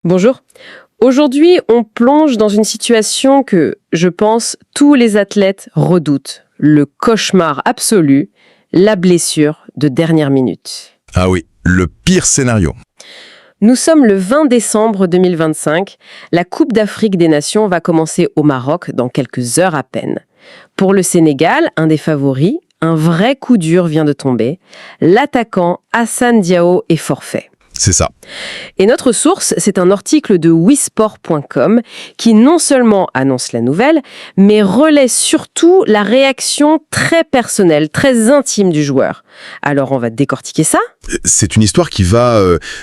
Bonjour. Aujourd'hui, on plonge dans une situation que, je pense, tous les athlètes redoutent. Le cauchemar absolu, la blessure de dernière minute. Ah oui, le pire scénario. Nous sommes le 20 décembre 2025. La Coupe d'Afrique des Nations va commencer au Maroc dans quelques heures à peine. Pour le Sénégal, un des favoris, un vrai coup dur vient de tomber. L'attaquant Hassan Diao est forfait. C'est ça. Et notre source, c'est un article de wisport.com qui non seulement annonce la nouvelle, mais relaie surtout la réaction très personnelle, très intime du joueur. Alors on va décortiquer ça. C'est une histoire qui va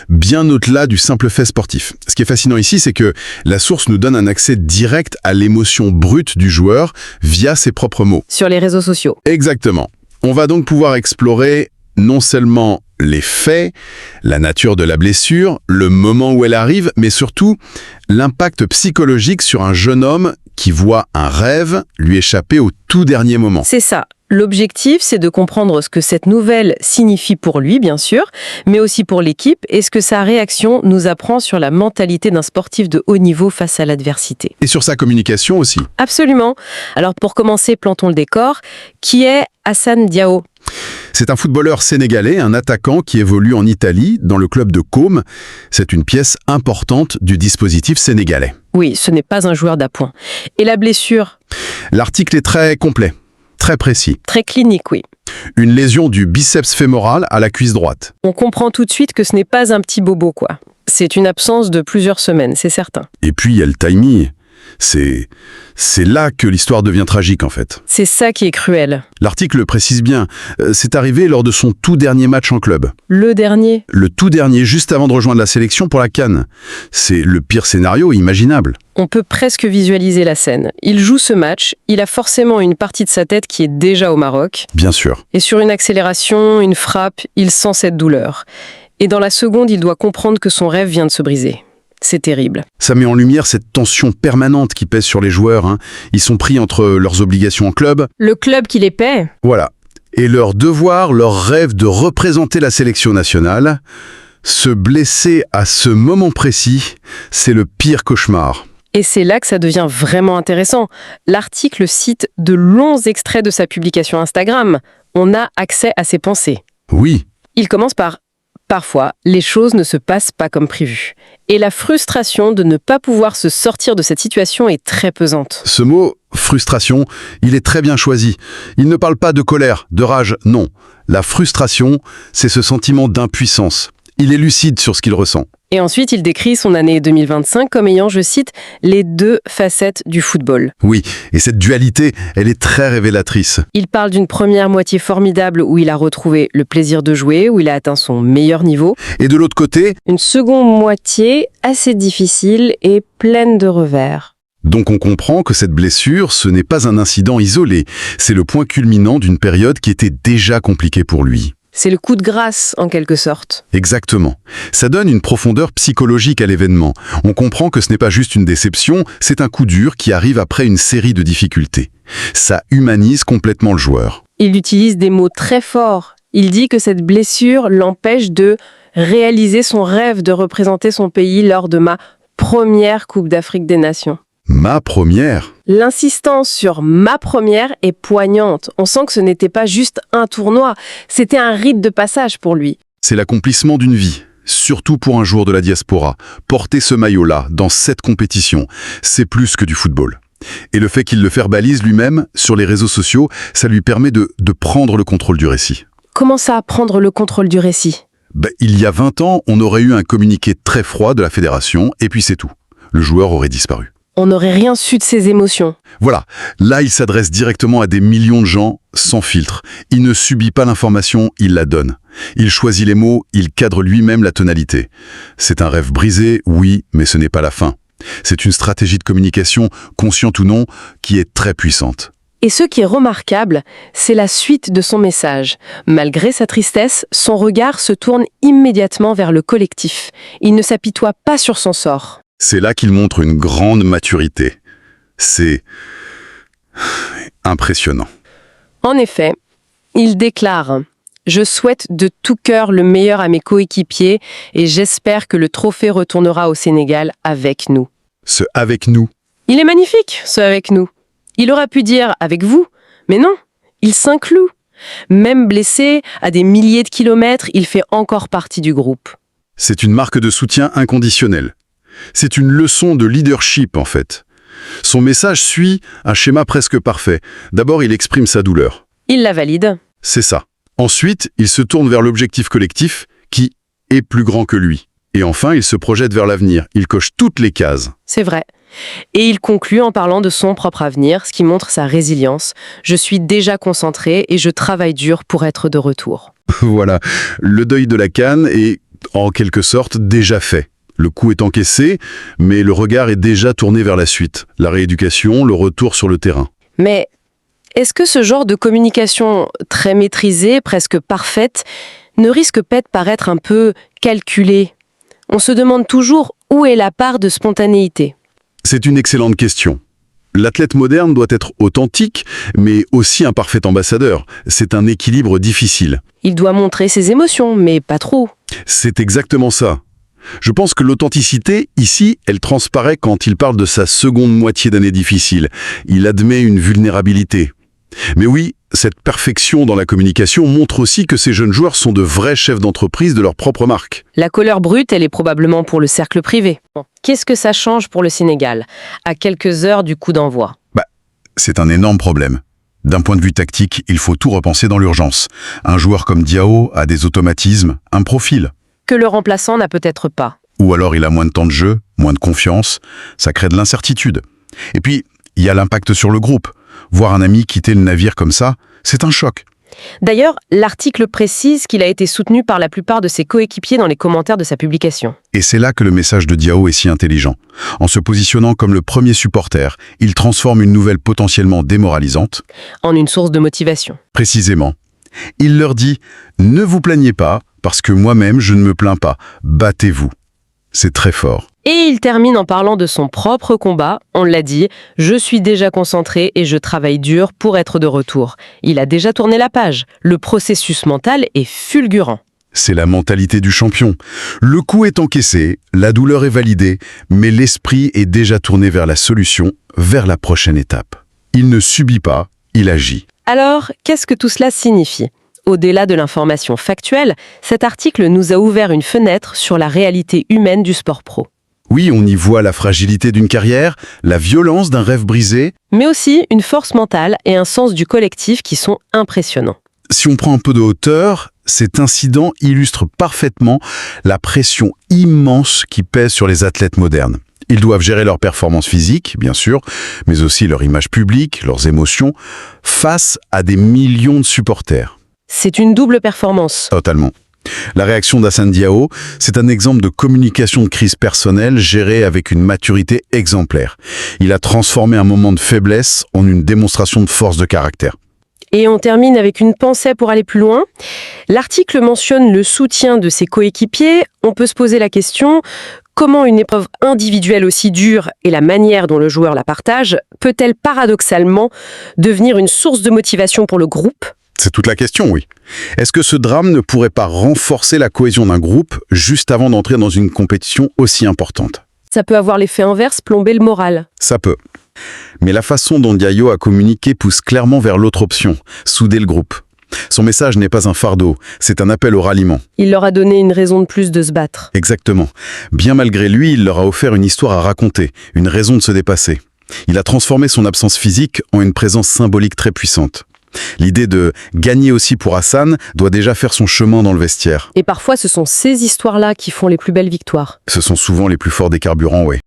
bien au-delà du simple fait sportif. Ce qui est fascinant ici, c'est que la source nous donne un accès direct à l'émotion brute du joueur via ses propres mots. Sur les réseaux sociaux. Exactement. On va donc pouvoir explorer non seulement les faits, la nature de la blessure, le moment où elle arrive, mais surtout l'impact psychologique sur un jeune homme qui voit un rêve lui échapper au tout dernier moment. C'est ça. L'objectif, c'est de comprendre ce que cette nouvelle signifie pour lui, bien sûr, mais aussi pour l'équipe, et ce que sa réaction nous apprend sur la mentalité d'un sportif de haut niveau face à l'adversité. Et sur sa communication aussi. Absolument. Alors pour commencer, plantons le décor. Qui est Hassan Diao ? C'est un footballeur sénégalais, un attaquant qui évolue en Italie, dans le club de Côme. C'est une pièce importante du dispositif sénégalais. Oui, ce n'est pas un joueur d'appoint. Et la blessure ? L'article est très complet, très précis. Très clinique, oui. Une lésion du biceps fémoral à la cuisse droite. On comprend tout de suite que ce n'est pas un petit bobo, quoi. C'est une absence de plusieurs semaines, c'est certain. Et puis il y a le timing. C'est là que l'histoire devient tragique, en fait. C'est ça qui est cruel. L'article précise bien, c'est arrivé lors de son tout dernier match en club. Le dernier ? Le tout dernier, juste avant de rejoindre la sélection pour la CAN. C'est le pire scénario imaginable. On peut presque visualiser la scène. Il joue ce match, il a forcément une partie de sa tête qui est déjà au Maroc. Bien sûr. Et sur une accélération, une frappe, il sent cette douleur. Et dans la seconde, il doit comprendre que son rêve vient de se briser. C'est terrible. Ça met en lumière cette tension permanente qui pèse sur les joueurs. Ils sont pris entre leurs obligations en club. Le club qui les paie ? Voilà. Et leur devoir, leur rêve de représenter la sélection nationale. Se blesser à ce moment précis, c'est le pire cauchemar. Et c'est là que ça devient vraiment intéressant. L'article cite de longs extraits de sa publication Instagram. On a accès à ses pensées. Oui. Il commence par « Parfois, les choses ne se passent pas comme prévu ». Et la frustration de ne pas pouvoir se sortir de cette situation est très pesante. Ce mot « frustration », il est très bien choisi. Il ne parle pas de colère, de rage, non. La frustration, c'est ce sentiment d'impuissance. Il est lucide sur ce qu'il ressent. Et ensuite, il décrit son année 2025 comme ayant, je cite, « les deux facettes du football ». Oui, et cette dualité, elle est très révélatrice. Il parle d'une première moitié formidable où il a retrouvé le plaisir de jouer, où il a atteint son meilleur niveau. Et de l'autre côté, une seconde moitié assez difficile et pleine de revers. Donc on comprend que cette blessure, ce n'est pas un incident isolé. C'est le point culminant d'une période qui était déjà compliquée pour lui. C'est le coup de grâce, en quelque sorte. Exactement. Ça donne une profondeur psychologique à l'événement. On comprend que ce n'est pas juste une déception, c'est un coup dur qui arrive après une série de difficultés. Ça humanise complètement le joueur. Il utilise des mots très forts. Il dit que cette blessure l'empêche de réaliser son rêve de représenter son pays lors de ma première Coupe d'Afrique des Nations. Ma première ? L'insistance sur « ma première » est poignante. On sent que ce n'était pas juste un tournoi, c'était un rite de passage pour lui. C'est l'accomplissement d'une vie, surtout pour un joueur de la diaspora. Porter ce maillot-là, dans cette compétition, c'est plus que du football. Et le fait qu'il le verbalise lui-même, sur les réseaux sociaux, ça lui permet de prendre le contrôle du récit. Comment ça, prendre le contrôle du récit ? Il y a 20 ans, on aurait eu un communiqué très froid de la fédération, et puis c'est tout. Le joueur aurait disparu. On n'aurait rien su de ses émotions. Voilà, là il s'adresse directement à des millions de gens, sans filtre. Il ne subit pas l'information, il la donne. Il choisit les mots, il cadre lui-même la tonalité. C'est un rêve brisé, oui, mais ce n'est pas la fin. C'est une stratégie de communication, consciente ou non, qui est très puissante. Et ce qui est remarquable, c'est la suite de son message. Malgré sa tristesse, son regard se tourne immédiatement vers le collectif. Il ne s'apitoie pas sur son sort. C'est là qu'il montre une grande maturité. C'est impressionnant. En effet, il déclare Je souhaite de tout cœur le meilleur à mes coéquipiers et j'espère que le trophée retournera au Sénégal avec nous. Ce « avec nous ». Il est magnifique, ce « avec nous ». Il aurait pu dire « avec vous », mais non, il s'inclut. Même blessé, à des milliers de kilomètres, il fait encore partie du groupe. C'est une marque de soutien inconditionnel. C'est une leçon de leadership, en fait. Son message suit un schéma presque parfait. D'abord, il exprime sa douleur. Il la valide. C'est ça. Ensuite, il se tourne vers l'objectif collectif qui est plus grand que lui. Et enfin, il se projette vers l'avenir. Il coche toutes les cases. C'est vrai. Et il conclut en parlant de son propre avenir, ce qui montre sa résilience. Je suis déjà concentré et je travaille dur pour être de retour. Voilà. Le deuil de la CAN est, en quelque sorte, déjà fait. Le coup est encaissé, mais le regard est déjà tourné vers la suite. La rééducation, le retour sur le terrain. Mais est-ce que ce genre de communication très maîtrisée, presque parfaite, ne risque pas de paraître un peu calculé? On se demande toujours où est la part de spontanéité. C'est une excellente question. L'athlète moderne doit être authentique, mais aussi un parfait ambassadeur. C'est un équilibre difficile. Il doit montrer ses émotions, mais pas trop. C'est exactement ça. Je pense que l'authenticité, ici, elle transparaît quand il parle de sa seconde moitié d'année difficile. Il admet une vulnérabilité. Mais oui, cette perfection dans la communication montre aussi que ces jeunes joueurs sont de vrais chefs d'entreprise de leur propre marque. La couleur brute, elle est probablement pour le cercle privé. Qu'est-ce que ça change pour le Sénégal, à quelques heures du coup d'envoi? C'est un énorme problème. D'un point de vue tactique, il faut tout repenser dans l'urgence. Un joueur comme Diao a des automatismes, un profil. Que le remplaçant n'a peut-être pas. Ou alors il a moins de temps de jeu, moins de confiance, ça crée de l'incertitude. Et puis, il y a l'impact sur le groupe. Voir un ami quitter le navire comme ça, c'est un choc. D'ailleurs, l'article précise qu'il a été soutenu par la plupart de ses coéquipiers dans les commentaires de sa publication. Et c'est là que le message de Diao est si intelligent. En se positionnant comme le premier supporter, il transforme une nouvelle potentiellement démoralisante En une source de motivation. précisément. Il leur dit « Ne vous plaignez pas, parce que moi-même je ne me plains pas. Battez-vous ». C'est très fort. Et il termine en parlant de son propre combat. On l'a dit, je suis déjà concentré et je travaille dur pour être de retour. Il a déjà tourné la page. Le processus mental est fulgurant. C'est la mentalité du champion. Le coup est encaissé, la douleur est validée, mais l'esprit est déjà tourné vers la solution, vers la prochaine étape. Il ne subit pas, il agit. Alors, qu'est-ce que tout cela signifie ? Au-delà de l'information factuelle, cet article nous a ouvert une fenêtre sur la réalité humaine du sport pro. Oui, on y voit la fragilité d'une carrière, la violence d'un rêve brisé. Mais aussi une force mentale et un sens du collectif qui sont impressionnants. Si on prend un peu de hauteur, cet incident illustre parfaitement la pression immense qui pèse sur les athlètes modernes. Ils doivent gérer leur performance physique, bien sûr, mais aussi leur image publique, leurs émotions, face à des millions de supporters. C'est une double performance. Totalement. La réaction d'Hassane Diao, c'est un exemple de communication de crise personnelle gérée avec une maturité exemplaire. Il a transformé un moment de faiblesse en une démonstration de force de caractère. Et on termine avec une pensée pour aller plus loin. L'article mentionne le soutien de ses coéquipiers. On peut se poser la question, comment une épreuve individuelle aussi dure et la manière dont le joueur la partage peut-elle paradoxalement devenir une source de motivation pour le groupe ? C'est toute la question, oui. Est-ce que ce drame ne pourrait pas renforcer la cohésion d'un groupe juste avant d'entrer dans une compétition aussi importante ? Ça peut avoir l'effet inverse, plomber le moral. Ça peut. Mais la façon dont Diao a communiqué pousse clairement vers l'autre option, souder le groupe. Son message n'est pas un fardeau, c'est un appel au ralliement. Il leur a donné une raison de plus de se battre. Exactement. Bien malgré lui, il leur a offert une histoire à raconter, une raison de se dépasser. Il a transformé son absence physique en une présence symbolique très puissante. L'idée de gagner aussi pour Hassane doit déjà faire son chemin dans le vestiaire. Et parfois, ce sont ces histoires-là qui font les plus belles victoires. Ce sont souvent les plus forts des carburants, oui.